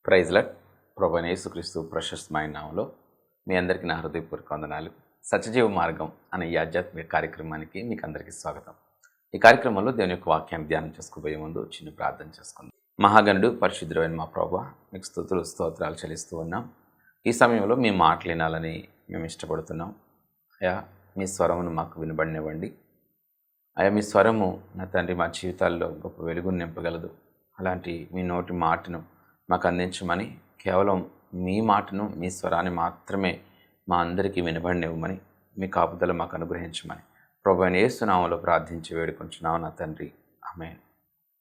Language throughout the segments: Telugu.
Praise lord. ప్రభువైన యేసుక్రీస్తు ప్రశస్తమైన నామములో మీ అందరికీ నా హృదయపూర్వక వందనాలు. సత్యజీవ మార్గం అనే ఈ ఆధ్యాత్మిక కార్యక్రమానికి మీకు అందరికీ స్వాగతం. ఈ కార్యక్రమంలో దేవుని యొక్క వాక్యాన్ని ధ్యానం చేసుకోబోయే ముందు చిన్న ప్రార్థన చేసుకుందాం. మహాగణుడు పరిశుద్ధుడైన మా ప్రభువా, మీకు స్తుతులు స్తోత్రాలు చెల్లిస్తూ ఉన్నాం. ఈ సమయంలో మీ మాటలు వినాలని మేము ఇష్టపడుతున్నాం. అయా, మీ స్వరమును మాకు వినబడినివ్వండి. అయా, మీ స్వరము నా తండ్రి మా జీవితాల్లో గొప్ప వెలుగును నింపగలదు. అలాంటి మీ నోటి మాటను మాకు అందించమని, కేవలం మీ మాటను, మీ స్వరాన్ని మాత్రమే మా అందరికీ వినబడినివ్వమని, మీ కాపుదల మాకు అనుగ్రహించమని ప్రభువైన యేసు నామములో ప్రార్థించి వేడుకుంటున్నాము నా తండ్రి, ఆమేన్.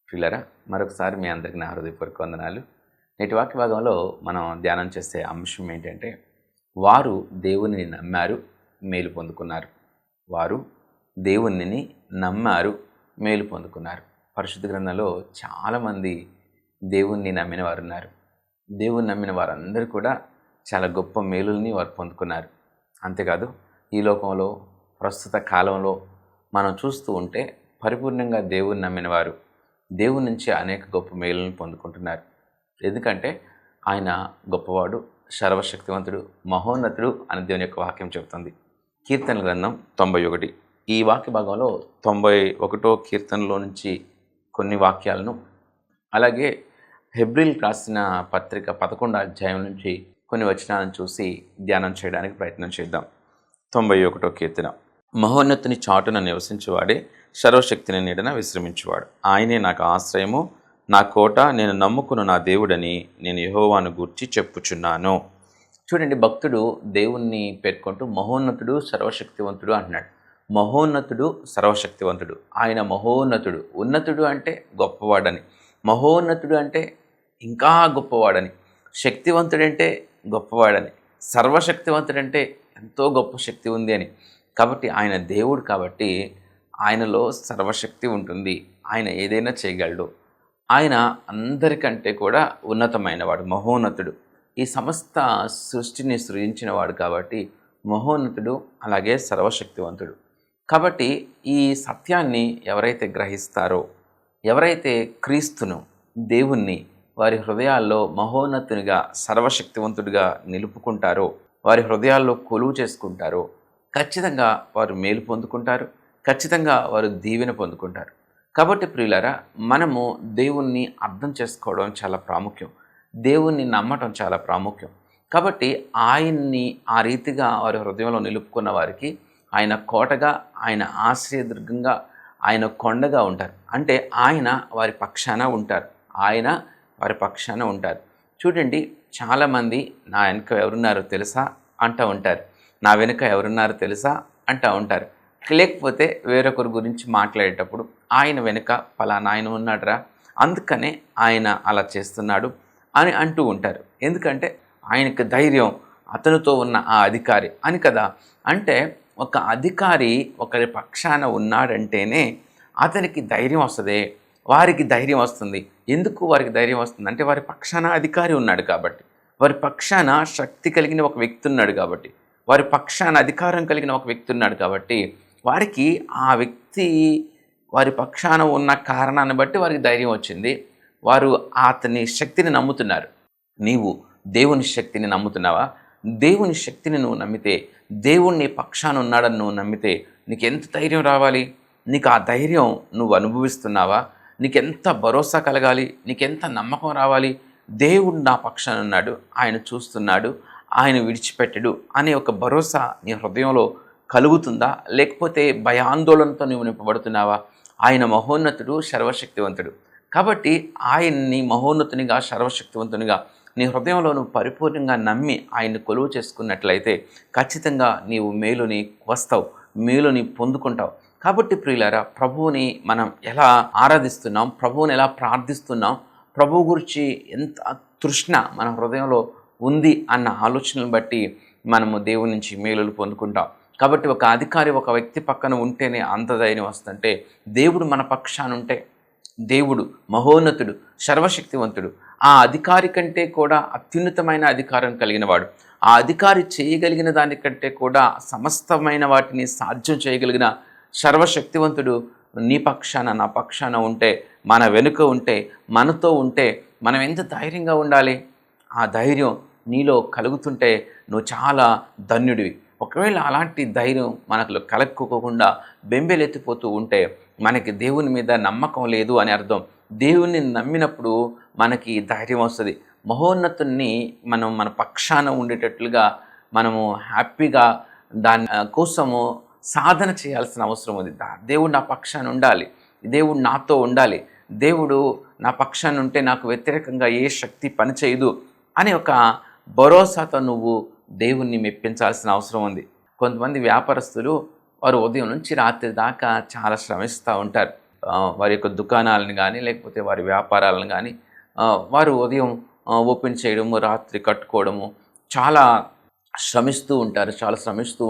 ప్రియులారా, మరొకసారి మీ అందరికీ నా హృదయపూర్వక వందనాలు. నేటి వాక్య భాగంలో మనం ధ్యానం చేసే అంశం ఏంటంటే, వారు దేవునిని నమ్మారు, మేలు పొందుకున్నారు. వారు దేవునిని నమ్మారు, మేలు పొందుకున్నారు. పరిశుద్ధ గ్రంథంలో చాలామంది దేవుణ్ణి నమ్మిన వారు ఉన్నారు. దేవుని నమ్మిన వారందరూ కూడా చాలా గొప్ప మేలుల్ని వారు పొందుకున్నారు. అంతేకాదు, ఈ లోకంలో ప్రస్తుత కాలంలో మనం చూస్తూ ఉంటే పరిపూర్ణంగా దేవుని నమ్మిన వారు దేవుని నుంచి అనేక గొప్ప మేలులను పొందుకుంటున్నారు. ఎందుకంటే ఆయన గొప్పవాడు, సర్వశక్తివంతుడు, మహోన్నతుడు అని దేవుని యొక్క వాక్యం చెబుతుంది. కీర్తనల గ్రంథం 91. ఈ వాక్య భాగంలో 91వ కీర్తనలో నుంచి కొన్ని వాక్యాలను, అలాగే హెబ్రీల్ రాసిన పత్రిక 11వ అధ్యాయం నుంచి కొన్ని వచనాలను చూసి ధ్యానం చేయడానికి ప్రయత్నం చేద్దాం. 91వ కీర్తన. మహోన్నతుని చాటున నివసించువాడే, సర్వశక్తిని నీడన విశ్రమించువాడు. ఆయనే నాకు ఆశ్రయము, నా కోట, నేను నమ్ముకున్న నా దేవుడని నేను యెహోవాను గూర్చి చెప్పుచున్నాను. చూడండి, భక్తుడు దేవుణ్ణి పేర్కొంటూ మహోన్నతుడు, సర్వశక్తివంతుడు అంటున్నాడు. మహోన్నతుడు, సర్వశక్తివంతుడు. ఆయన మహోన్నతుడు. ఉన్నతుడు అంటే గొప్పవాడని, మహోన్నతుడు అంటే ఇంకా గొప్పవాడని, శక్తివంతుడంటే గొప్పవాడని, సర్వశక్తివంతుడంటే ఎంతో గొప్ప శక్తి ఉంది అని. కాబట్టి ఆయన దేవుడు, కాబట్టి ఆయనలో సర్వశక్తి ఉంటుంది. ఆయన ఏదైనా చేయగలడు. ఆయన అందరికంటే కూడా ఉన్నతమైనవాడు, మహోన్నతుడు. ఈ సమస్త సృష్టిని సృజించినవాడు కాబట్టి మహోన్నతుడు, అలాగే సర్వశక్తివంతుడు. కాబట్టి ఈ సత్యాన్ని ఎవరైతే గ్రహిస్తారో, ఎవరైతే క్రీస్తును, దేవుణ్ణి వారి హృదయాల్లో మహోన్నతునిగా, సర్వశక్తివంతుడిగా నిలుపుకుంటారో, వారి హృదయాల్లో కొలువు చేసుకుంటారో, ఖచ్చితంగా వారు మేలు పొందుకుంటారు, ఖచ్చితంగా వారు దీవెన పొందుకుంటారు. కాబట్టి ప్రియులారా, మనము దేవుణ్ణి అర్థం చేసుకోవడం చాలా ప్రాముఖ్యం, దేవుణ్ణి నమ్మటం చాలా ప్రాముఖ్యం. కాబట్టి ఆయన్ని ఆ రీతిగా వారి హృదయంలో నిలుపుకున్న వారికి ఆయన కోటగా, ఆయన ఆశ్రయదుర్గంగా, ఆయన కొండగా ఉంటారు. అంటే ఆయన వారి పక్షాన ఉంటారు. ఆయన వారి పక్షాన ఉంటారు. చూడండి, చాలామంది నా వెనుక ఎవరున్నారో తెలుసా అంటూ ఉంటారు, నా వెనుక ఎవరున్నారో తెలుసా అంటూ ఉంటారు. లేకపోతే వేరొకరి గురించి మాట్లాడేటప్పుడు ఆయన వెనుక పలానా ఆయన ఉన్నాడురా, అందుకనే ఆయన అలా చేస్తున్నాడు అని అంటూ ఉంటారు. ఎందుకంటే ఆయనకు ధైర్యం, అతనితో ఉన్న ఆ అధికారి అని కదా. అంటే ఒక అధికారి ఒకరి పక్షాన ఉన్నాడంటేనే అతనికి ధైర్యం వస్తుంది, వారికి ధైర్యం వస్తుంది. ఎందుకు వారికి ధైర్యం వస్తుంది అంటే, వారి పక్షాన అధికారి ఉన్నాడు కాబట్టి, వారి పక్షాన శక్తి కలిగిన ఒక వ్యక్తి ఉన్నాడు కాబట్టి, వారి పక్షాన అధికారం కలిగిన ఒక వ్యక్తి ఉన్నాడు కాబట్టి, వారికి ఆ వ్యక్తి వారి పక్షాన ఉన్న కారణాన్ని బట్టి వారికి ధైర్యం వచ్చింది. వారు అతని శక్తిని నమ్ముతున్నారు. నీవు దేవుని శక్తిని నమ్ముతున్నావా? దేవుని శక్తిని నువ్వు నమ్మితే, దేవుణ్ణి పక్షాన ఉన్నాడని నువ్వు నమ్మితే నీకు ఎంత ధైర్యం రావాలి? నీకు ఆ ధైర్యం నువ్వు అనుభవిస్తున్నావా? నీకెంత భరోసా కలగాలి? నీకెంత నమ్మకం రావాలి? దేవుడు నా పక్షాన ఉన్నాడు, ఆయన చూస్తున్నాడు, ఆయన విడిచిపెట్టడు అనే ఒక భరోసా నీ హృదయంలో కలుగుతుందా? లేకపోతే భయాందోళనతో నువ్వు నింపబడుతున్నావా? ఆయన మహోన్నతుడు, సర్వశక్తివంతుడు. కాబట్టి ఆయన్ని మహోన్నతునిగా, సర్వశక్తివంతునిగా నీ హృదయంలో నువ్వు పరిపూర్ణంగా నమ్మి ఆయన్ని కొలువు చేసుకున్నట్లయితే ఖచ్చితంగా నీవు మేలుని వస్తావు, మేలుని పొందుకుంటావు. కాబట్టి ప్రియులారా, ప్రభువుని మనం ఎలా ఆరాధిస్తున్నాం, ప్రభువుని ఎలా ప్రార్థిస్తున్నాం, ప్రభువు గురించి ఎంత తృష్ణ మన హృదయంలో ఉంది అన్న ఆలోచనను బట్టి మనము దేవుని నుంచి మేలులు పొందుకుంటాం. కాబట్టి ఒక అధికారి ఒక వ్యక్తి పక్కన ఉంటేనే అంత ధైర్యం వస్తుంటే, దేవుడు మన పక్షాన ఉంటే, దేవుడు మహోన్నతుడు, సర్వశక్తివంతుడు, ఆ అధికారి కంటే కూడా అత్యున్నతమైన అధికారం కలిగిన వాడు, ఆ అధికారి చేయగలిగిన దానికంటే కూడా సమస్తమైన వాటిని సాధ్యం చేయగలిగిన సర్వశక్తివంతుడు నీ పక్షాన, నా పక్షాన ఉంటే, మన వెనుక ఉంటే, మనతో ఉంటే మనం ఎంత ధైర్యంగా ఉండాలి? ఆ ధైర్యం నీలో కలుగుతుంటే నువ్వు చాలా ధన్యుడివి. ఒకవేళ అలాంటి ధైర్యం మనకు కలక్కోకుండా బెంబేలెత్తిపోతూ ఉంటే మనకి దేవుని మీద నమ్మకం లేదు అని అర్థం. దేవుణ్ణి నమ్మినప్పుడు మనకి ధైర్యం వస్తుంది. మహోన్నతుణ్ణి మనం మన పక్షాన ఉండేటట్లుగా మనము హ్యాపీగా దాని కోసము సాధన చేయాల్సిన అవసరం ఉంది. దేవుడు నా పక్షాన ఉండాలి, దేవుడు నాతో ఉండాలి, దేవుడు నా పక్షాన ఉంటే నాకు వ్యతిరేకంగా ఏ శక్తి పనిచేయదు అనే ఒక భరోసాతో నువ్వు దేవుణ్ణి మెప్పించాల్సిన అవసరం ఉంది. కొంతమంది వ్యాపారస్తులు వారు ఉదయం నుంచి రాత్రి దాకా చాలా శ్రమిస్తూ ఉంటారు. వారి యొక్క దుకాణాలను కానీ లేకపోతే వారి వ్యాపారాలను కానీ వారు ఉదయం ఓపెన్ చేయడము, రాత్రి కట్టుకోవడము, చాలా శ్రమిస్తూ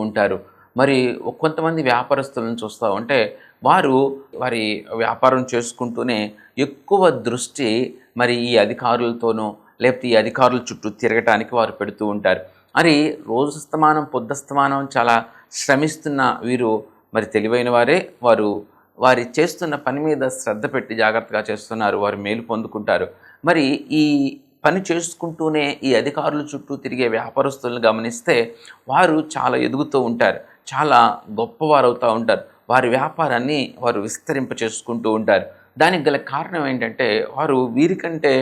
ఉంటారు. మరి కొంతమంది వ్యాపారస్తులను చూస్తూ ఉంటే వారు వారి వ్యాపారం చేసుకుంటూనే ఎక్కువ దృష్టి మరి ఈ అధికారులతోనూ లేకపోతే ఈ అధికారుల చుట్టూ తిరగటానికి వారు పెడుతూ ఉంటారు. మరి రోజస్తమానం పొద్దస్తమానం చాలా శ్రమిస్తున్న వీరు మరి తెలివైన వారే. వారి చేస్తున్న పని మీద శ్రద్ధ పెట్టి జాగ్రత్తగా చేస్తున్నారు, వారు మేలు పొందుకుంటారు. మరి ఈ పని చేసుకుంటూనే ఈ అధికారుల చుట్టూ తిరిగే వ్యాపారస్తులను గమనిస్తే వారు చాలా ఎదుగుతూ ఉంటారు, చాలా గొప్పవారు అవుతూ ఉంటారు. వారి వ్యాపారాన్ని వారు విస్తరింప చేసుకుంటూ ఉంటారు. దానికి గల కారణం ఏంటంటే వారు వీరికంటే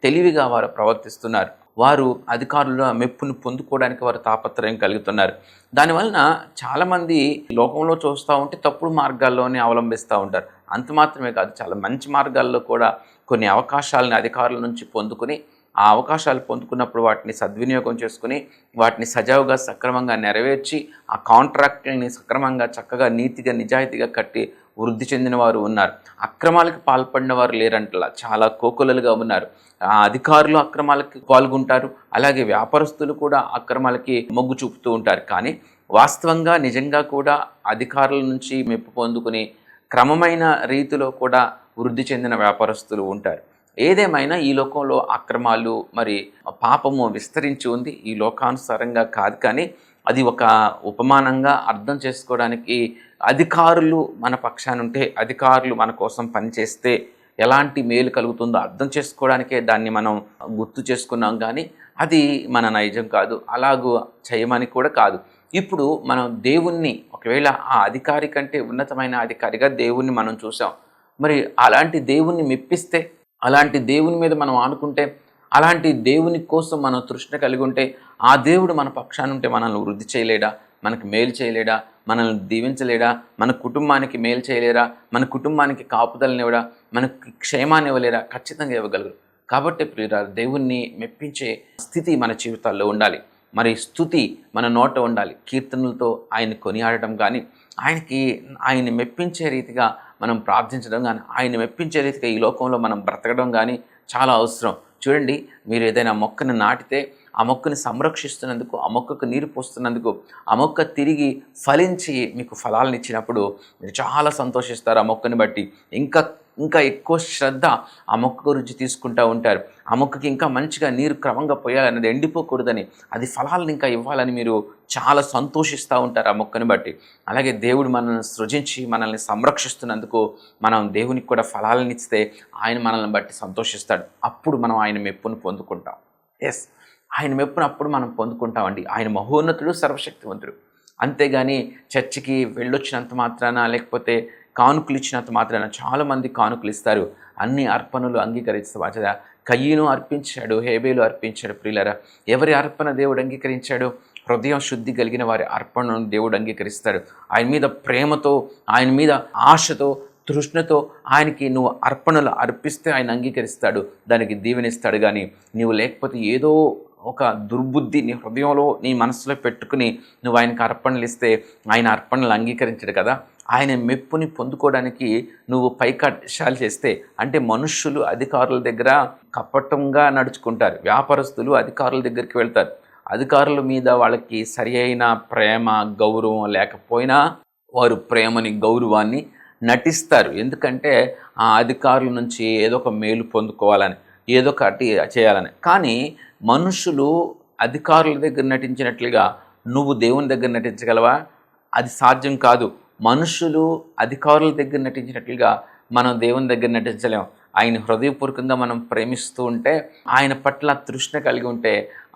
తెలివిగా వారు ప్రవర్తిస్తున్నారు. వారు అధికారుల మెప్పును పొందుకోవడానికి వారు తాపత్రయం కలుగుతున్నారు. దానివలన చాలామంది లోకంలో చూస్తూ ఉంటే తప్పుడు మార్గాల్లోనే అవలంబిస్తూ ఉంటారు. అంత మాత్రమే కాదు, చాలా మంచి మార్గాల్లో కూడా కొన్ని అవకాశాలను అధికారుల నుంచి పొందుకుని ఆ అవకాశాలు పొందుకున్నప్పుడు వాటిని సద్వినియోగం చేసుకుని వాటిని సజావుగా సక్రమంగా నెరవేర్చి ఆ కాంట్రాక్ట్ని సక్రమంగా చక్కగా నీతిగా నిజాయితీగా కట్టి వృద్ధి చెందిన వారు ఉన్నారు. అక్రమాలకు పాల్పడిన వారు లేరంటలా, చాలా కోకొలలుగా ఉన్నారు. ఆ అధికారులు అక్రమాలకి పాల్గొంటారు, అలాగే వ్యాపారస్తులు కూడా అక్రమాలకి మొగ్గు చూపుతూ ఉంటారు. కానీ వాస్తవంగా నిజంగా కూడా అధికారుల నుంచి మెప్పు పొందుకుని క్రమమైన రీతిలో కూడా వృద్ధి చెందిన వ్యాపారస్తులు ఉంటారు. ఏదేమైనా ఈ లోకంలో అక్రమాలు మరి పాపము విస్తరించి ఉంది. ఈ లోకానుసారంగా కాదు, కానీ అది ఒక ఉపమానంగా అర్థం చేసుకోవడానికి అధికారులు మన పక్షాన ఉంటే, అధికారులు మన కోసం పనిచేస్తే ఎలాంటి మేలు కలుగుతుందో అర్థం చేసుకోవడానికే దాన్ని మనం గుర్తు చేసుకున్నాం. కానీ అది మన నైజం కాదు, అలాగూ చేయమని కూడా కాదు. ఇప్పుడు మనం దేవుణ్ణి ఒకవేళ ఆ అధికారి కంటే ఉన్నతమైన అధికారిగా దేవుణ్ణి మనం చూసాం. మరి అలాంటి దేవుణ్ణి మెప్పిస్తే, అలాంటి దేవుని మీద మనం ఆనుకుంటే, అలాంటి దేవుని కోసం మనం తృష్ణ కలిగి ఉంటే, ఆ దేవుడు మన పక్షాన ఉంటే మనల్ని వృద్ధి చేయలేడా? మనకు మేలు చేయలేడా? మనల్ని దీవించలేడా? మన కుటుంబానికి మేలు చేయలేరా? మన కుటుంబానికి కాపుదలనివ్వడా? మనకి క్షేమాన్ని ఇవ్వలేరా? ఖచ్చితంగా ఇవ్వగలరు. కాబట్టి ప్రియులారా, దేవుణ్ణి మెప్పించే స్థితి మన జీవితాల్లో ఉండాలి. మరి స్తుతి మన నోట ఉండాలి. కీర్తనలతో ఆయన కొనియాడటం కానీ, ఆయన్ని మెప్పించే రీతిగా మనం ప్రార్థించడం కానీ, ఆయన మెప్పించే రీతిగా ఈ లోకంలో మనం బ్రతకడం కానీ చాలా అవసరం. చూడండి, మీరు ఏదైనా మొక్కను నాటితే ఆ మొక్కని సంరక్షిస్తున్నందుకు, ఆ మొక్కకు నీరు పోస్తున్నందుకు, ఆ మొక్క తిరిగి ఫలించి మీకు ఫలాలను ఇచ్చినప్పుడు మీరు చాలా సంతోషిస్తారు. ఆ మొక్కని బట్టి ఇంకా ఎక్కువ శ్రద్ధ ఆ మొక్క గురించి తీసుకుంటూ ఉంటారు. ఆ మొక్కకి ఇంకా మంచిగా నీరు క్రమంగా పోయాలన్నది, ఎండిపోకూడదని, అది ఫలాలను ఇంకా ఇవ్వాలని మీరు చాలా సంతోషిస్తూ ఉంటారు ఆ మొక్కని బట్టి. అలాగే దేవుడు మనల్ని సృజించి మనల్ని సంరక్షిస్తున్నందుకు మనం దేవునికి కూడా ఫలాలను ఇస్తే ఆయన మనల్ని బట్టి సంతోషిస్తాడు. అప్పుడు మనం ఆయన మెప్పును పొందుకుంటాం. ఆయన మెప్పును అప్పుడు మనం పొందుకుంటామండి. ఆయన మహోన్నతుడు, సర్వశక్తివంతుడు. అంతేగాని చర్చికి వెళ్ళొచ్చినంత మాత్రాన లేకపోతే కానుకలు ఇచ్చినంత మాత్రాన, చాలామంది కానుకలు ఇస్తారు, అన్ని అర్పణలు అంగీకరిస్తారు. కయ్యను అర్పించాడు, హేబేలు అర్పించాడు. ప్రియులారా, ఎవరి అర్పణ దేవుడు అంగీకరించాడు? హృదయం శుద్ధి కలిగిన వారి అర్పణను దేవుడు అంగీకరిస్తాడు. ఆయన మీద ప్రేమతో, ఆయన మీద ఆశతో, తృష్ణతో ఆయనకి నువ్వు అర్పణలు అర్పిస్తే ఆయన అంగీకరిస్తాడు, దానికి దీవెనిస్తాడు. కానీ నీవు లేకపోతే ఏదో ఒక దుర్బుద్ధి నీ హృదయంలో, నీ మనసులో పెట్టుకుని నువ్వు ఆయనకు అర్పణలు ఇస్తే ఆయన అర్పణలు అంగీకరించడు కదా. ఆయన మెప్పుని పొందుకోవడానికి నువ్వు పైకశాలు చేస్తే, అంటే మనుష్యులు అధికారుల దగ్గర కపటంగా నడుచుకుంటారు. వ్యాపారస్తులు అధికారుల దగ్గరికి వెళ్తారు. అధికారుల మీద వాళ్ళకి సరి అయిన ప్రేమ, గౌరవం లేకపోయినా వారు ప్రేమని, గౌరవాన్ని నటిస్తారు. ఎందుకంటే ఆ అధికారుల నుంచి ఏదో ఒక మేలు పొందుకోవాలని, ఏదో ఒకటి చేయాలని. కానీ మనుషులు అధికారుల దగ్గర నటించినట్లుగా నువ్వు దేవుని దగ్గర నటించగలవా? అది సాధ్యం కాదు. మనుషులు అధికారుల దగ్గర నటించినట్లుగా మనం దేవుని దగ్గర నటించలేము. ఆయన హృదయపూర్వకంగా మనం ప్రేమిస్తూ ఉంటే, ఆయన పట్ల తృష్ణ కలిగి ఉంటే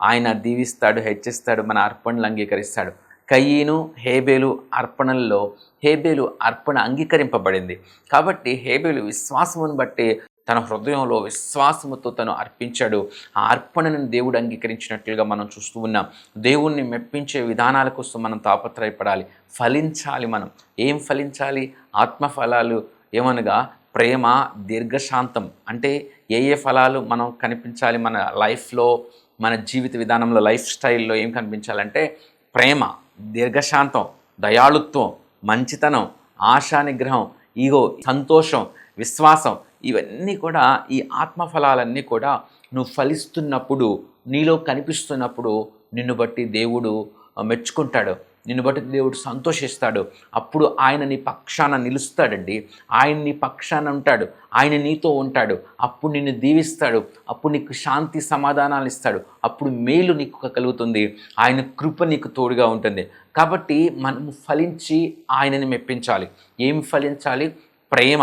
ఆయన దీవిస్తాడు, హెచ్చిస్తాడు, మన అర్పణలు అంగీకరిస్తాడు. కయీను హేబేలు అర్పణల్లో హేబేలు అర్పణ అంగీకరింపబడింది. కాబట్టి హేబేలు విశ్వాసమును బట్టి తన హృదయంలో విశ్వాసముతో తను అర్పించాడు. ఆ అర్పణను దేవుడు అంగీకరించినట్లుగా మనం చూస్తూ ఉన్నాం. దేవుణ్ణి మెప్పించే విధానాల కోసం మనం తాపత్రయపడాలి, ఫలించాలి. మనం ఏం ఫలించాలి? ఆత్మఫలాలు ఏమనగా ప్రేమ, దీర్ఘశాంతం. అంటే ఏ ఫలాలు మనం కనిపించాలి మన లైఫ్లో, మన జీవిత విధానంలో, లైఫ్ స్టైల్లో ఏం కనిపించాలంటే ప్రేమ, దీర్ఘశాంతం, దయాళుత్వం, మంచితనం, ఆశా నిగ్రహం, ఈగో, సంతోషం, విశ్వాసం. ఇవన్నీ కూడా, ఈ ఆత్మఫలాలన్నీ కూడా నువ్వు ఫలిస్తున్నప్పుడు, నీలో కనిపిస్తున్నప్పుడు నిన్ను బట్టి దేవుడు మెచ్చుకుంటాడు, నిన్ను బట్టి దేవుడు సంతోషిస్తాడు. అప్పుడు ఆయన నీ పక్షాన నిలుస్తాడండి. ఆయన నీ పక్షాన ఉంటాడు, ఆయన నీతో ఉంటాడు. అప్పుడు నిన్ను దీవిస్తాడు, అప్పుడు నీకు శాంతి సమాధానాలు ఇస్తాడు, అప్పుడు మేలు నీకు కలుగుతుంది, ఆయన కృప నీకు తోడుగా ఉంటుంది. కాబట్టి మనము ఫలించి ఆయనని మెప్పించాలి. ఏం ఫలించాలి? ప్రేమ,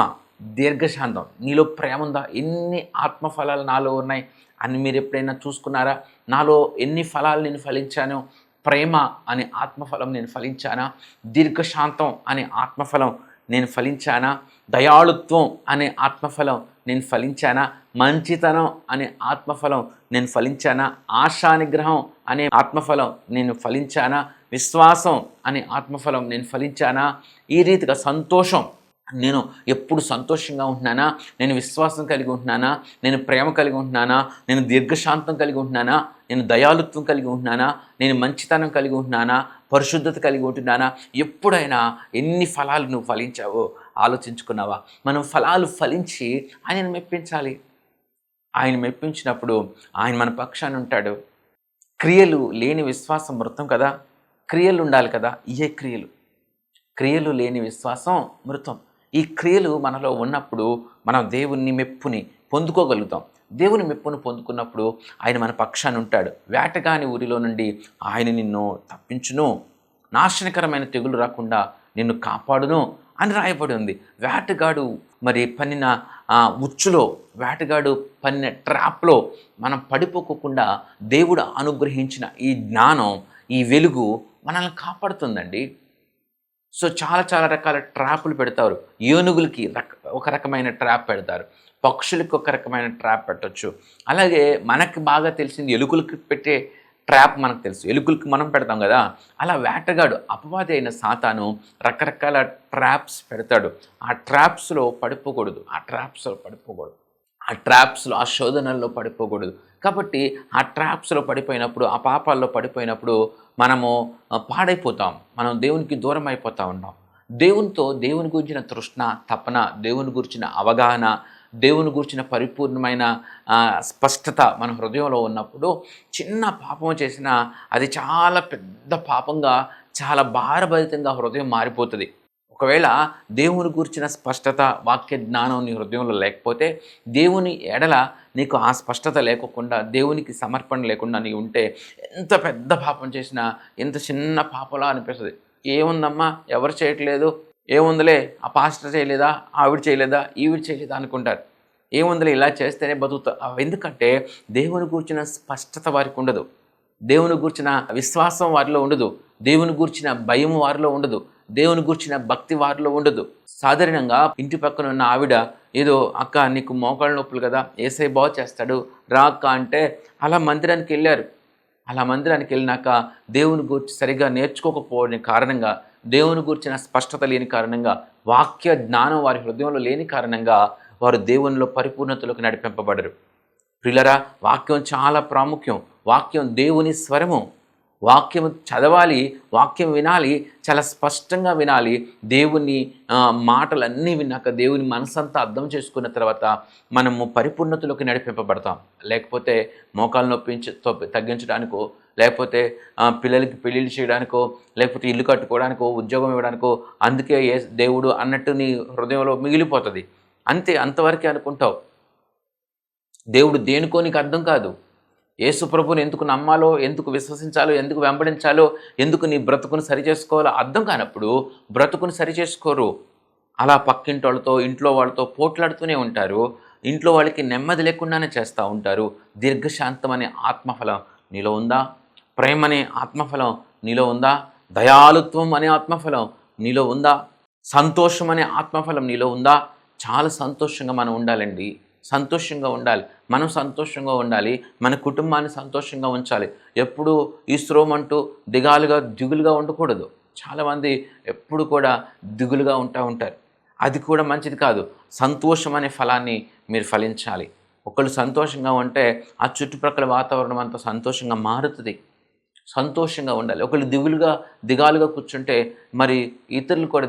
దీర్ఘశాంతం. నీలో ప్రేమ ఉందా? ఎన్ని ఆత్మఫలాలు నాలో ఉన్నాయి అని మీరు ఎప్పుడైనా చూసుకున్నారా? నాలో ఎన్ని ఫలాలు నేను ఫలించాను? ప్రేమ అనే ఆత్మఫలం నేను ఫలించానా? దీర్ఘశాంతం అనే ఆత్మఫలం నేను ఫలించానా? దయాళుత్వం అనే ఆత్మఫలం నేను ఫలించానా? మంచితనం అనే ఆత్మఫలం నేను ఫలించానా? ఆశానిగ్రహం అనే ఆత్మఫలం నేను ఫలించానా? విశ్వాసం అనే ఆత్మఫలం నేను ఫలించానా? ఈ రీతిగా సంతోషం, నేను ఎప్పుడు సంతోషంగా ఉంటున్నానా? నేను విశ్వాసం కలిగి ఉంటున్నానా? నేను ప్రేమ కలిగి ఉంటున్నానా? నేను దీర్ఘశాంతం కలిగి ఉంటున్నానా? నేను దయాళుత్వం కలిగి ఉంటున్నానా? నేను మంచితనం కలిగి ఉంటున్నానా? పరిశుద్ధత కలిగి ఉంటున్నానా? ఎప్పుడైనా ఎన్ని ఫలాలు నువ్వు ఫలించావో ఆలోచించుకున్నావా? మనం ఫలాలు ఫలించి ఆయనను మెప్పించాలి. ఆయన మెప్పించినప్పుడు ఆయన మన పక్షాన ఉంటాడు. క్రియలు లేని విశ్వాసం మృతం కదా. క్రియలు ఉండాలి కదా. ఇయే క్రియలు. క్రియలు లేని విశ్వాసం మృతం. ఈ క్రియలు మనలో ఉన్నప్పుడు మనం దేవుని మెప్పుని పొందుకోగలుగుతాం. దేవుని మెప్పును పొందుకున్నప్పుడు ఆయన మన పక్షాన ఉంటాడు. వేటగాని ఊరిలో నుండి ఆయన నిన్ను తప్పించును, నాశనకరమైన తెగులు రాకుండా నిన్ను కాపాడును అని రాయబడి ఉంది. వేటగాడు మరి పన్నిన ఉచ్చులో, వేటగాడు పన్నిన ట్రాప్లో మనం పడిపోకుండా దేవుడు అనుగ్రహించిన ఈ జ్ఞానం, ఈ వెలుగు మనల్ని కాపాడుతుందండి. సో చాలా రకాల ట్రాపులు పెడతారు. ఏనుగులకి ఒక రకమైన ట్రాప్ పెడతారు, పక్షులకి ఒక రకమైన ట్రాప్ పెట్టవచ్చు. అలాగే మనకి బాగా తెలిసింది ఎలుకలకి పెట్టే ట్రాప్ మనకు తెలుసు, ఎలుకలకి మనం పెడతాం కదా. అలా వేటగాడు, అపవాది అయిన సాతాను రకరకాల ట్రాప్స్ పెడతాడు. ఆ ట్రాప్స్లో పడిపోకూడదు, ఆ ట్రాప్స్లో, ఆ శోధనల్లో పడిపోకూడదు. కాబట్టి ఆ ట్రాప్స్లో పడిపోయినప్పుడు, ఆ పాపాల్లో పడిపోయినప్పుడు మనము పాడైపోతాం, మనం దేవునికి దూరం అయిపోతూ ఉంటాం. దేవుని గురించిన తృష్ణ, తపన, దేవుని గురించిన అవగాహన, దేవుని గురించిన పరిపూర్ణమైన స్పష్టత మన హృదయంలో ఉన్నప్పుడు చిన్న పాపం చేసినా అది చాలా పెద్ద పాపంగా, చాలా భారభరితంగా హృదయం మారిపోతుంది. ఒకవేళ దేవుని గురించిన స్పష్టత, వాక్య జ్ఞానం నీ హృదయంలో లేకపోతే, దేవుని ఎడల నీకు ఆ స్పష్టత లేకుండా, దేవునికి సమర్పణ లేకుండా నీ ఉంటే ఎంత పెద్ద పాపం చేసినా ఎంత చిన్న పాపలా అనిపిస్తుంది. ఏముందమ్మా, ఎవరు చేయట్లేదు, ఏముందిలే, ఆ పాస్టర్ చేయలేదా, ఆవిడ చేయలేదా, ఈవిడ చేయలేదా అనుకుంటారు. ఏముందిలే, ఇలా చేస్తేనే బతుకుతా. ఎందుకంటే దేవుని గురించిన స్పష్టత వారికి ఉండదు, దేవుని గురించిన విశ్వాసం వారిలో ఉండదు, దేవుని గురించిన భయం వారిలో ఉండదు, దేవుని గురించిన భక్తి వారిలో ఉండదు. సాధారణంగా ఇంటి పక్కన ఉన్న ఆవిడ ఏదో, అక్క నీకు మోకాళ్ళ నొప్పులు కదా, ఏసై బాగు చేస్తాడు రా అక్క అంటే అలా మందిరానికి వెళ్ళారు. అలా మందిరానికి వెళ్ళినాక దేవుని గురించి సరిగా నేర్చుకోకపోవడం కారణంగా, దేవుని గురించిన స్పష్టత లేని కారణంగా, వాక్య జ్ఞానం వారి హృదయంలో లేని కారణంగా వారు దేవునిలో పరిపూర్ణతలోకి నడిపింపబడరు. ప్రియులరా, వాక్యం చాలా ప్రాముఖ్యం. వాక్యం దేవుని స్వరము. వాక్యం చదవాలి, వాక్యం వినాలి, చాలా స్పష్టంగా వినాలి. దేవుని మాటలన్నీ విన్నాక, దేవుని మనసంతా అర్థం చేసుకున్న తర్వాత మనము పరిపూర్ణతలోకి నడిపింపబడతాం. లేకపోతే మోకాలు నొప్పించ తగ్గించడానికో, లేకపోతే పిల్లలకి పెళ్ళిళ్ళు చేయడానికో, లేకపోతే ఇల్లు కట్టుకోవడానికో, ఉద్యోగం ఇవ్వడానికో, అందుకే దేవుడు అన్నట్టు నీ హృదయంలో మిగిలిపోతుంది. అంతవరకే అనుకుంటావు. దేవుడు దేనికో నీకు అర్థం కాదు. యేసు ప్రభుని ఎందుకు నమ్మాలో, ఎందుకు విశ్వసించాలో, ఎందుకు వెంబడించాలో, ఎందుకు నీ బ్రతుకుని సరిచేసుకోవాలో అర్థం కానప్పుడు బ్రతుకుని సరిచేసుకోరు. అలా పక్కింటి వాళ్ళతో, ఇంట్లో వాళ్ళతో పోట్లాడుతూనే ఉంటారు. ఇంట్లో వాళ్ళకి నెమ్మది లేకుండానే చేస్తూ ఉంటారు. దీర్ఘశాంతం అనే ఆత్మఫలం నీలో ఉందా? ప్రేమ అనే ఆత్మఫలం నీలో ఉందా? దయాళుత్వం అనే ఆత్మఫలం నీలో ఉందా? సంతోషం అనే ఆత్మఫలం నీలో ఉందా? చాలా సంతోషంగా మనం ఉండాలండి. సంతోషంగా ఉండాలి. మనం సంతోషంగా ఉండాలి. మన కుటుంబాన్ని సంతోషంగా ఉంచాలి. ఎప్పుడూ ఈశ్రోమంటూ దిగులుగా ఉండకూడదు. చాలామంది ఎప్పుడు కూడా దిగులుగా ఉంటారు. అది కూడా మంచిది కాదు. సంతోషం అనే ఫలాన్ని మీరు ఫలించాలి. ఒకళ్ళు సంతోషంగా ఉంటే ఆ చుట్టుప్రక్కల వాతావరణం అంతా సంతోషంగా మారుతుంది. సంతోషంగా ఉండాలి. ఒకళ్ళు దిగాలుగా కూర్చుంటే మరి ఇతరులు కూడా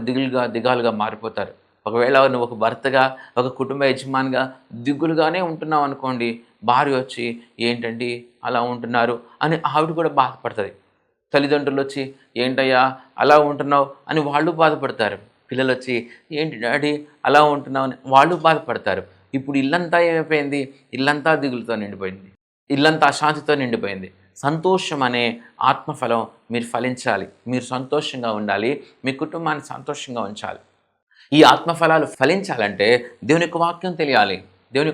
దిగాలుగా మారిపోతారు. ఒకవేళ నువ్వు ఒక భర్తగా, ఒక కుటుంబ యజమానిగా దిగులుగానే ఉంటున్నావు అనుకోండి, భార్య వచ్చి ఏంటండి అలా ఉంటున్నారు అని ఆవిడ కూడా బాధపడుతుంది. తల్లిదండ్రులు వచ్చి ఏంటయ్యా అలా ఉంటున్నావు అని వాళ్ళు బాధపడతారు. పిల్లలు వచ్చి ఏంటి డాడీ అలా ఉంటున్నావు అని వాళ్ళు బాధపడతారు. ఇప్పుడు ఇల్లంతా ఏమైపోయింది? ఇల్లంతా దిగులుతో నిండిపోయింది. ఇల్లంతా అశాంతితో నిండిపోయింది. సంతోషం అనే ఆత్మఫలం మీరు ఫలించాలి. మీరు సంతోషంగా ఉండాలి. మీ కుటుంబాన్ని సంతోషంగా ఉంచాలి. ఈ ఆత్మఫలాలు ఫలించాలంటే దేవుని యొక్క వాక్యం తెలియాలి. దేవుని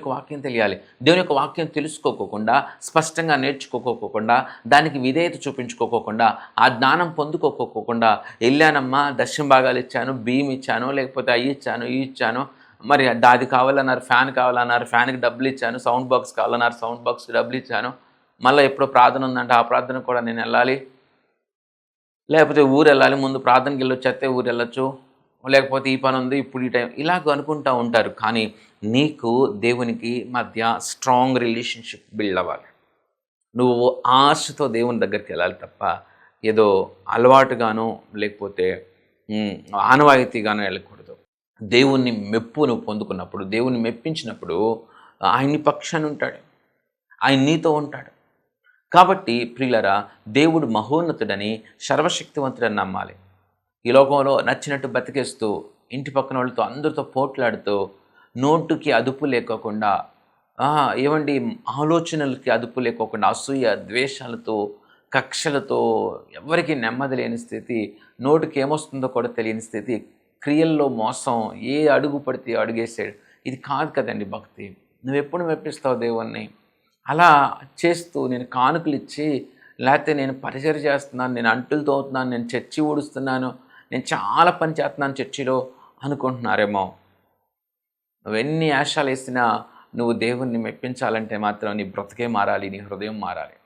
యొక్క వాక్యం తెలుసుకోకుండా, స్పష్టంగా నేర్చుకోకోకుండా, దానికి విధేయత చూపించుకోకుండా, ఆ జ్ఞానం పొందుకోకోకుండా వెళ్ళానమ్మా, దశమ భాగాలు ఇచ్చాను, బియ్యం ఇచ్చాను, లేకపోతే అవి ఇచ్చాను, మరి అది కావాలన్నారు, ఫ్యాన్ కావాలన్నారు, ఫ్యాన్కి డబ్బులు ఇచ్చాను, సౌండ్ బాక్స్ కావాలన్నారు, సౌండ్ బాక్స్కి డబ్బులు ఇచ్చాను, మళ్ళీ ఎప్పుడో ప్రార్థన ఉందంటే ఆ ప్రార్థన కూడా నేను వెళ్ళాలి, లేకపోతే ఊరు వెళ్ళాలి, ముందు ప్రార్థనకి వెళ్ళొచ్చేస్తే ఊరు వెళ్ళొచ్చు, లేకపోతే ఈ పని ఉంది ఇప్పుడు ఈ టైం, ఇలాగ అనుకుంటూ ఉంటారు. కానీ నీకు దేవునికి మధ్య స్ట్రాంగ్ రిలేషన్షిప్ బిల్డ్ అవ్వాలి. నువ్వు ఆశతో దేవుని దగ్గరికి వెళ్ళాలి తప్ప ఏదో అలవాటుగానో లేకపోతే ఆనవాయితీగానో వెళ్ళకూడదు. దేవుని మెప్పు నువ్వు పొందుకున్నప్పుడు, దేవుని మెప్పించినప్పుడు ఆయన్ని పక్షాన ఉంటాడు, ఆయన నీతో ఉంటాడు. కాబట్టి ప్రియులరా, దేవుడు మహోన్నతుడని, సర్వశక్తివంతుడని నమ్మాలి. ఈ లోకంలో నచ్చినట్టు బతికేస్తూ, ఇంటి పక్కన వాళ్ళతో అందరితో పోట్లాడుతూ, నోటుకి అదుపు లేకోకుండా, ఏమండి ఆలోచనలకి అదుపు లేకోకుండా, అసూయ ద్వేషాలతో, కక్షలతో, ఎవరికి నెమ్మది లేని స్థితి, నోటికి ఏమొస్తుందో కూడా తెలియని స్థితి, క్రియల్లో మోసం, ఏ అడుగు పడితే అడుగేసాడు. ఇది కాదు కదండి భక్తి. నువ్వెప్పుడు మెప్పిస్తావు దేవుణ్ణి? అలా చేస్తూ నేను కానుకలు ఇచ్చి, లేకపోతే నేను పరిచయం చేస్తున్నాను, నేను అంటులు తోముతున్నాను, నేను చర్చి ఊడుస్తున్నాను, నేను చాలా పని చేస్తున్నాను చర్చిలో అనుకుంటున్నారేమో. నువ్వెన్ని యాషాలు వేసినా నువ్వు దేవుణ్ణి మెప్పించాలంటే మాత్రం నీ బ్రతుకే మారాలి, నీ హృదయం మారాలి.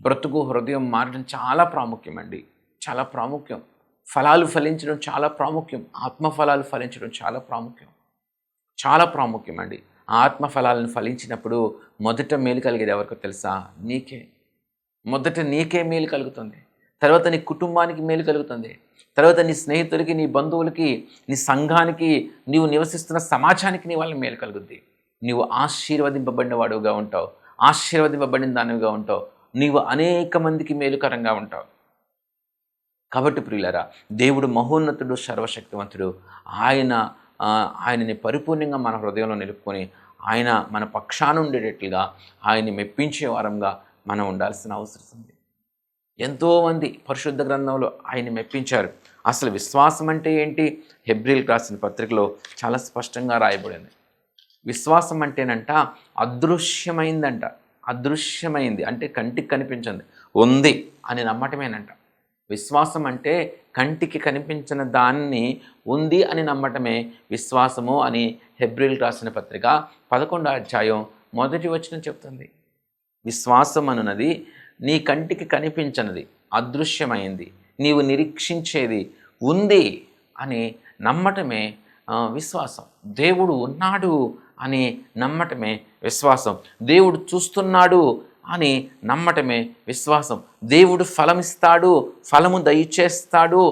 బ్రతుకు హృదయం మారడం చాలా ప్రాముఖ్యం అండి, చాలా ప్రాముఖ్యం. ఫలాలు ఫలించడం చాలా ప్రాముఖ్యం. ఆత్మఫలాలు ఫలించడం చాలా ప్రాముఖ్యం అండి. ఆత్మఫలాలను ఫలించినప్పుడు మొదట మేలు కలిగేది ఎవరికో తెలుసా? మొదట నీకే మేలు కలుగుతుంది, తర్వాత నీ కుటుంబానికి మేలు కలుగుతుంది, తర్వాత నీ స్నేహితులకి, నీ బంధువులకి, నీ సంఘానికి, నీవు నివసిస్తున్న సమాజానికి నీ వాళ్ళని మేలు కలుగుద్ది. నీవు ఆశీర్వదింపబడిన వాడుగా ఉంటావు, ఆశీర్వదింపబడిన దానివిగా ఉంటావు, నీవు అనేక మందికి మేలుకరంగా ఉంటావు. కాబట్టి ప్రియులారా, దేవుడు మహోన్నతుడు, సర్వశక్తివంతుడు. ఆయనని పరిపూర్ణంగా మన హృదయంలో నిలుపుకొని, ఆయన మన పక్షాన ఉండేటట్లుగా, ఆయన్ని మెప్పించే వారంగా మనం ఉండాల్సిన అవసరం ఉంది. ఎంతోమంది పరిశుద్ధ గ్రంథంలో ఆయన్ని మెప్పించారు. అసలు విశ్వాసం అంటే ఏంటి? హెబ్రీయులకు రాసిన పత్రికలో చాలా స్పష్టంగా రాయబడింది. విశ్వాసం అంటేనంట అదృశ్యమైంది అంటే కంటికి కనిపించింది, ఉంది అని నమ్మటమేనంట. విశ్వాసం అంటే కంటికి కనిపించిన దాన్ని ఉంది అని నమ్మటమే విశ్వాసము అని హెబ్రీయులకు రాసిన పత్రిక 11వ అధ్యాయం 1వ వచనం చెప్తుంది. విశ్వాసం అనున్నది నీ కంటికి కనిపించినది, అదృశ్యమైంది, నీవు నిరీక్షించేది ఉంది అని నమ్మటమే విశ్వాసం. దేవుడు ఉన్నాడు అని నమ్మటమే విశ్వాసం. దేవుడు చూస్తున్నాడు అని నమ్మటమే విశ్వాసం. దేవుడు ఫలమిస్తాడు, ఫలము దయచేస్తాడు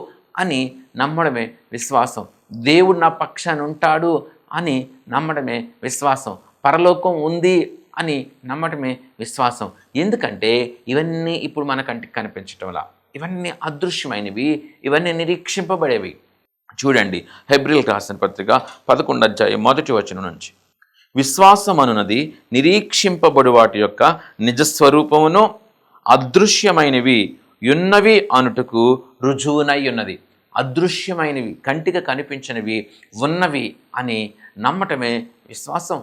అని నమ్మడమే విశ్వాసం. దేవుడు నా పక్షాన ఉంటాడు అని నమ్మడమే విశ్వాసం. పరలోకం ఉంది అని నమ్మటమే విశ్వాసం. ఎందుకంటే ఇవన్నీ ఇప్పుడు మన కంటికి కనిపించటంలా, ఇవన్నీ అదృశ్యమైనవి, ఇవన్నీ నిరీక్షింపబడేవి. చూడండి, హెబ్రీయులకు రాసిన పత్రిక 11వ అధ్యాయం 1వ వచనం నుంచి, విశ్వాసం అనున్నది నిరీక్షింపబడు వాటి యొక్క నిజస్వరూపమును, అదృశ్యమైనవి ఉన్నవి అనుటకు రుజువునై ఉన్నది. అదృశ్యమైనవి, కంటికి కనిపించినవి ఉన్నవి అని నమ్మటమే విశ్వాసం.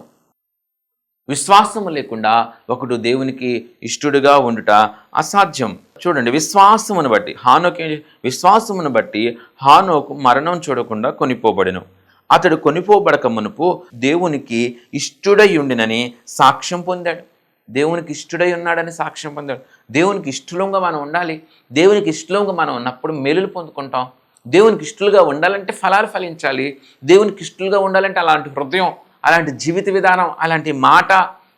విశ్వాసము లేకుండా ఒకడు దేవునికి ఇష్టడుగా ఉండుట అసాధ్యం. చూడండి, విశ్వాసమును బట్టి విశ్వాసమును బట్టి హానోకు మరణం చూడకుండా కొనిపోబడెను. అతడు కొనిపోబడక మునుపు దేవునికి ఇష్టడై ఉండినని సాక్ష్యం పొందాడు. దేవునికి ఇష్టడై ఉన్నాడని సాక్ష్యం పొందాడు. దేవునికి ఇష్టంగా మనం ఉండాలి. దేవునికి ఇష్టంగా మనం ఉన్నప్పుడు మేలులు పొందుకుంటాం. దేవునికి ఇష్టలుగా ఉండాలంటే ఫలాలు ఫలించాలి. దేవునికి ఇష్టలుగా ఉండాలంటే అలాంటి హృదయం, అలాంటి జీవిత విధానం, అలాంటి మాట,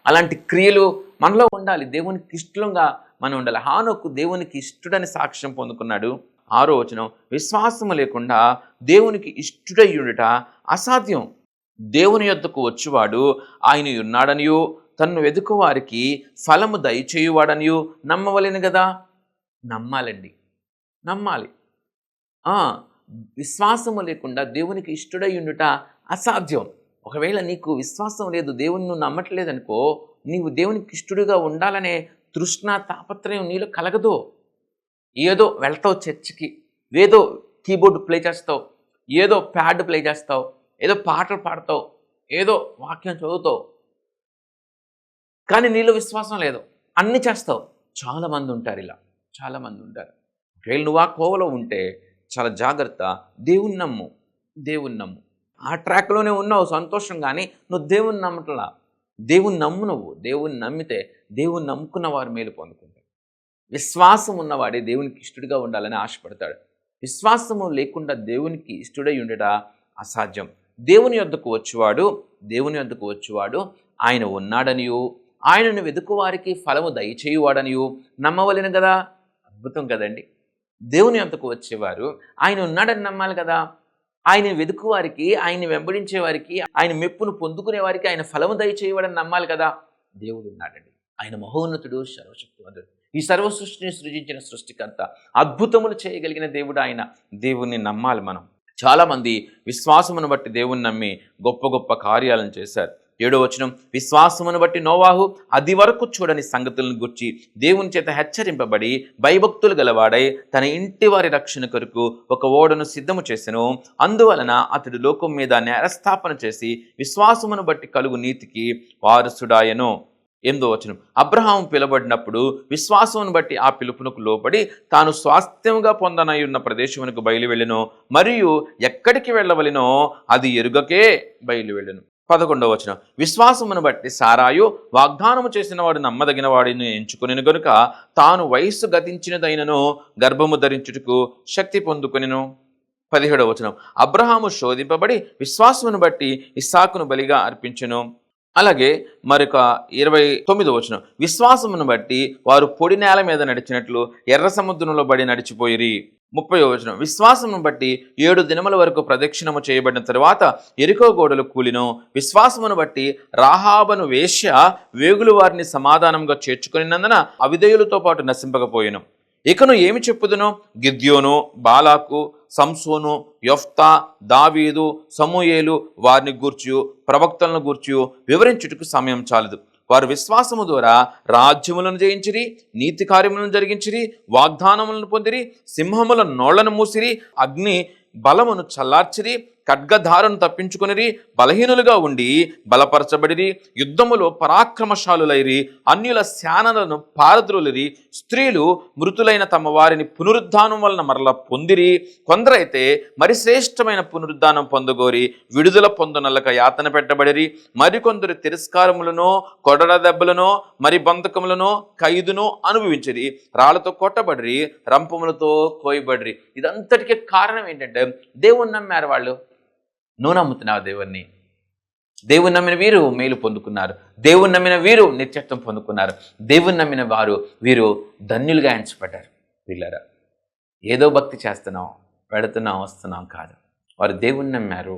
అలాంటి క్రియలు మనలో ఉండాలి. దేవునికి ఇష్టంగా మనం ఉండాలి. హానోకు దేవునికి ఇష్టడని సాక్ష్యం పొందుకున్నాడు. 6వ వచనం, విశ్వాసము లేకుండా దేవునికి ఇష్టడై ఉండుట అసాధ్యం. దేవుని యొద్దకు వచ్చువాడు ఆయన ఉన్నాడనియు తన్ను వెదుకు వారికి ఫలము దయచేయువాడనియు నమ్మవలెను కదా. నమ్మాలండి, నమ్మాలి. విశ్వాసము లేకుండా దేవునికి ఇష్టడై ఉండుట అసాధ్యం. ఒకవేళ నీకు విశ్వాసం లేదు, దేవుని నువ్వు నమ్మట్లేదనుకో, నీవు దేవునికి ఇష్టడుగా ఉండాలనే తృష్ణ తాపత్రయం నీలో కలగదు. ఏదో వెళ్తావు చర్చికి, ఏదో కీబోర్డ్ ప్లే చేస్తావు, ఏదో ప్యాడ్ ప్లే చేస్తావు, ఏదో పాటలు పాడతావు, ఏదో వాక్యం చదువుతావు, కానీ నీలో విశ్వాసం లేదు. అన్నీ చేస్తావు. చాలామంది ఉంటారు ఇలా, చాలామంది ఉంటారు. ఒకవేళ నువ్వు ఆ కోవలో ఉంటే చాలా జాగ్రత్త. దేవుని నమ్ము, దేవుని నమ్ము. ఆ ట్రాక్లోనే ఉన్నావు సంతోషం, కానీ నువ్వు దేవుని నమ్మట్లా. దేవుని నమ్ము. నువ్వు దేవుని నమ్మితే దేవుని నమ్ముకున్న వారు మేలు పొందుకుంటారు. విశ్వాసం ఉన్నవాడే దేవునికి ఇష్టడుగా ఉండాలని ఆశపడతాడు. విశ్వాసము లేకుండా దేవునికి ఇష్టడై ఉండట అసాధ్యం. దేవుని యొద్దకు వచ్చువాడు ఆయన ఉన్నాడనియు ఆయనను వెదుకు వారికి ఫలము దయచేయువాడనియు నమ్మవలెను కదా. అద్భుతం కదండి. దేవుని యొద్దకు వచ్చేవారు ఆయన ఉన్నాడని నమ్మాలి కదా. ఆయన వెదుకు వారికి, ఆయన వెంబడించే వారికి, ఆయన మెప్పును పొందుకునే వారికి ఆయన ఫలము దయచేయవాడని నమ్మాలి కదా. దేవుడు ఉన్నాడండి. ఆయన మహోన్నతుడు, సర్వశక్తివంతుడు, ఈ సర్వ సృష్టిని సృజించిన సృష్టికర్త, అద్భుతములు చేయగలిగిన దేవుడు ఆయన. దేవుణ్ణి నమ్మాలి మనం. చాలామంది విశ్వాసమును బట్టి దేవుణ్ణి నమ్మి గొప్ప గొప్ప కార్యాలను చేశారు. 7వ వచనం, విశ్వాసమును బట్టి నోవాహు అది వరకు చూడని సంగతులను గుర్చి దేవుని చేత హెచ్చరింపబడి భయభక్తులు గలవాడై తన ఇంటి వారి రక్షణ కొరకు ఒక ఓడను సిద్ధము చేసెను. అందువలన అతడు లోకం మీద నేరస్థాపన చేసి విశ్వాసమును బట్టి కలుగు నీతికి వారసుడాయను. 8వ వచనం, అబ్రహాము పిలువబడినప్పుడు విశ్వాసమును బట్టి ఆ పిలుపునకు లోబడి తాను స్వాస్థ్యముగా పొందనయున్న ప్రదేశమునకు బయలు వెళ్ళెను, మరియు ఎక్కడికి వెళ్ళవలెనో అది ఎరుగకే బయలు వెళ్ళెను. 11వ వచనం, విశ్వాసమును బట్టి సారాయు వాగ్దానము చేసిన వాడు నమ్మదగిన వాడిని ఎంచుకొనెను గనుక తాను వయస్సు గతించినదైనను గర్భము ధరించుటకు శక్తి పొందుకొనెను. 17వ వచనం, అబ్రహాము శోధింపబడి విశ్వాసమును బట్టి ఇస్సాకును బలిగా అర్పించెను. అలాగే మరొక 29వ వచనం, విశ్వాసమును బట్టి వారు పొడి నేల మీద నడిచినట్లు ఎర్ర సముద్రంలో బడి నడిచిపోయిరి. 30వ వచనం, విశ్వాసమును బట్టి 7 దినముల వరకు ప్రదక్షిణము చేయబడిన తరువాత ఎరికో గోడలు కూలిను. విశ్వాసమును బట్టి రాహాబను వేశ్య వేగులు వారిని సమాధానంగా చేర్చుకునినందున అవిధేయులతో పాటు నశింపకపోయెను. ఇకను ఏమి చెప్పుదును? గిద్యోను, బాలాకు, సంసోను, యొఫ్తా, దావీదు, సమూయేలు వారిని గూర్చి ప్రవక్తలను గూర్చి వివరించుటకు సమయం చాలదు. వారు విశ్వాసము ద్వారా రాజ్యములను జయించిరి, నీతి కార్యములను జరిగించిరి, వాగ్దానములను పొందిరి, సింహముల నోళ్లను మూసిరి, అగ్ని బలమును చల్లార్చిరి, ఖడ్గధారను తప్పించుకొనిరి, బలహీనులుగా ఉండి బలపరచబడిరి, యుద్ధములో పరాక్రమశాలులైరి, అన్యుల శానలను పారద్రోలిరి, స్త్రీలు మృతులైన తమ వారిని పునరుద్ధానం వలన మరల పొందిరి, కొందరైతే మరి శ్రేష్టమైన పునరుద్ధానం పొందగోరి విడుదల పొందునల్లక యాతన పెట్టబడిరి, మరికొందరు తిరస్కారములను, కొడల దెబ్బలను, మరి బంధకములను, ఖైదును అనుభవించిరి, రాళ్లతో కొట్టబడిరి, రంపములతో కోయబడిరి. ఇదంతటికీ కారణం ఏంటంటే దేవుణ్ణి నమ్మారు వాళ్ళు. నువ్వు నమ్ముతున్నావు దేవుణ్ణి. దేవుని నమ్మిన వీరు మేలు పొందుకున్నారు. దేవుని నమ్మిన వీరు నిత్యత్వం పొందుకున్నారు. దేవుని నమ్మిన వీరు ధన్యులుగా ఎంచబడ్డారు. వీళ్ళరా ఏదో భక్తి చేస్తున్నాం, పెడుతున్నాం, వస్తున్నాం కాదు. వారు దేవుని నమ్మారు,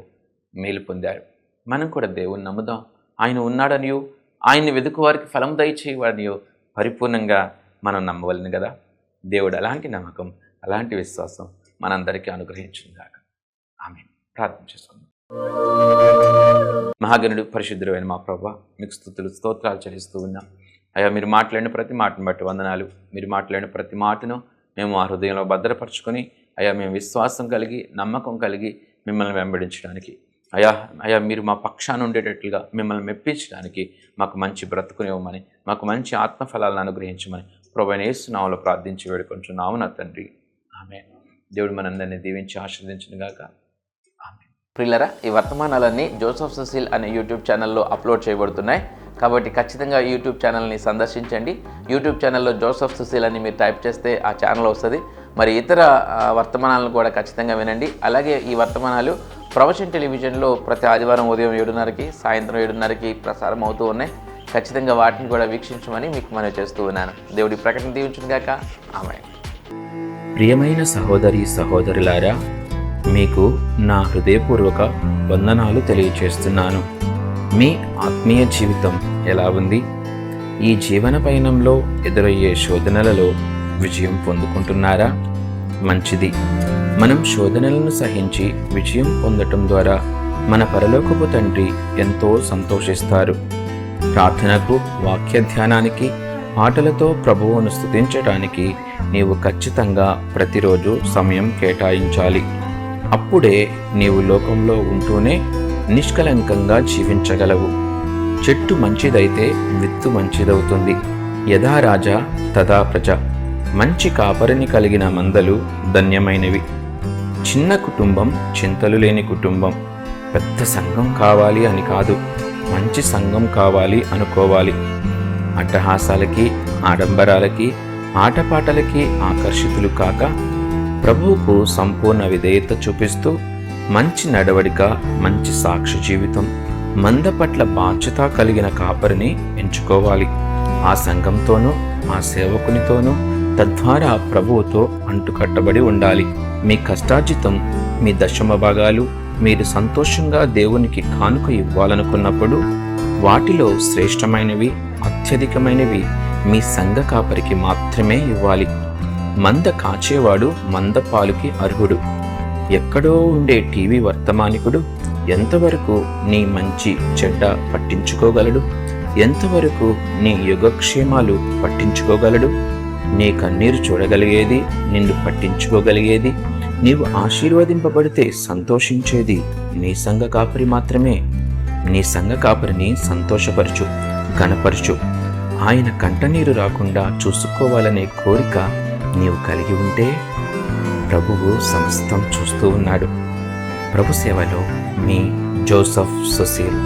మేలు పొందారు. మనం కూడా దేవుని నమ్ముదాం. ఆయన ఉన్నాడనియో, ఆయన్ని వెతుకు వారికి ఫలం దయచేయవాడనియో పరిపూర్ణంగా మనం నమ్మవలను కదా. దేవుడు అలాంటి నమ్మకం, అలాంటి విశ్వాసం మనందరికీ అనుగ్రహించుగాక. ఆమేన్. ప్రార్థన చేసుకుందాం. మహాగణుడు, పరిశుద్ధుడైన మా ప్రభువా, మీకు స్తుతులు స్తోత్రాలు చెల్లిస్తూ ఉన్నాం. అయ్యా, మీరు మాట్లాడిన ప్రతి మాటను బట్టి వందనాలు. మీరు మాట్లాడిన ప్రతి మాటను మేము ఆ హృదయంలో భద్రపరచుకొని అయ్యా మేము విశ్వాసం కలిగి, నమ్మకం కలిగి మిమ్మల్ని వెంబడించడానికి అయ్యా అయ్యా మీరు మా పక్షాన ఉండేటట్లుగా మిమ్మల్ని మెప్పించడానికి మాకు మంచి బ్రతుకునివ్వమని, మాకు మంచి ఆత్మఫలాలను అనుగ్రహించమని ప్రభువైన యేసు నామములో ప్రార్థించి వేడుకొంచున్నాము నా తండ్రి. ఆమేన్. దేవుడు మనందరినీ దీవించి ఆశీర్వదించును గాక. ఆమేన్. ప్రియులారా, ఈ వర్తమానాలన్నీ జోసెఫ్ సుశీల్ అనే యూట్యూబ్ ఛానల్లో అప్లోడ్ చేయబడుతున్నాయి. కాబట్టి ఖచ్చితంగా యూట్యూబ్ ఛానల్ని సందర్శించండి. యూట్యూబ్ ఛానల్లో జోసెఫ్ సుశీల్ అని మీరు టైప్ చేస్తే ఆ ఛానల్ వస్తుంది. మరి ఇతర వర్తమానాలను కూడా ఖచ్చితంగా వినండి. అలాగే ఈ వర్తమానాలు ప్రవచన్ టెలివిజన్లో ప్రతి ఆదివారం ఉదయం 7:30కి, సాయంత్రం 7:30కి ప్రసారం అవుతూ ఉన్నాయి. ఖచ్చితంగా వాటిని కూడా వీక్షించమని మీకు మనవి చేస్తూ ఉన్నాను. దేవుడి ప్రకటన దీవించును గాక. ఆమేన్. ప్రియమైన సహోదరి సహోదరులారా, మీకు నా హృదయపూర్వక వందనాలు తెలియచేస్తున్నాను. మీ ఆత్మీయ జీవితం ఎలా ఉంది? ఈ జీవన పయనంలో ఎదురయ్యే శోధనలలో విజయం పొందుకుంటున్నారా? మంచిది. మనం శోధనలను సహించి విజయం పొందటం ద్వారా మన పరలోకపు తండ్రి ఎంతో సంతోషిస్తారు. ప్రార్థనకు, వాక్య ధ్యానానికి, పాటలతో ప్రభువును స్తుతించడానికి నీవు ఖచ్చితంగా ప్రతిరోజు సమయం కేటాయించాలి. అప్పుడే నీవు లోకంలో ఉంటూనే నిష్కలంకంగా జీవించగలవు. చెట్టు మంచిదైతే విత్తు మంచిదవుతుంది. యథా రాజా తథా ప్రజ. మంచి కాపరిని కలిగిన మందలు ధన్యమైనవి. చిన్న కుటుంబం చింతలు లేని కుటుంబం. పెద్ద సంఘం కావాలి అని కాదు, మంచి సంఘం కావాలి అనుకోవాలి. అట్టహాసాలకి, ఆడంబరాలకి, ఆటపాటలకి ఆకర్షితులు కాక ప్రభువుకు సంపూర్ణ విధేయత చూపిస్తూ మంచి నడవడిక, మంచి సాక్షి జీవితం, మంద పట్ల బాధ్యత కలిగిన కాపరిని ఎంచుకోవాలి. ఆ సంఘంతోనూ ఆ సేవకునితోనూ తద్వారా ప్రభువుతో అంటుకట్టబడి ఉండాలి. మీ కష్టార్జితం, మీ దశమ భాగాలు మీరు సంతోషంగా దేవునికి కానుక ఇవ్వాలనుకున్నప్పుడు వాటిలో శ్రేష్టమైనవి, అత్యధికమైనవి మీ సంఘ కాపరికి మాత్రమే ఇవ్వాలి. మంద కాచేవాడు మంద పాలుకి అర్హుడు. ఎక్కడో ఉండే టీవీ వర్తమానికుడు ఎంతవరకు నీ మంచి చెడ్డ పట్టించుకోగలడు? ఎంతవరకు నీ యోగక్షేమాలు పట్టించుకోగలడు? నీ కన్నీరు చూడగలిగేది, నిన్ను పట్టించుకోగలిగేది, నీవు ఆశీర్వదింపబడితే సంతోషించేది నీ సంఘ కాపరి మాత్రమే. నీ సంఘ కాపరిని సంతోషపరచు, ఘనపరచు. ఆయన కంటనీరు రాకుండా చూసుకోవాలనే కోరిక నీవు కలిగి ఉంటే ప్రభువు సమస్తం చూస్తూ ఉన్నాడు. ప్రభు సేవలో మీ జోసెఫ్ సుశీల్.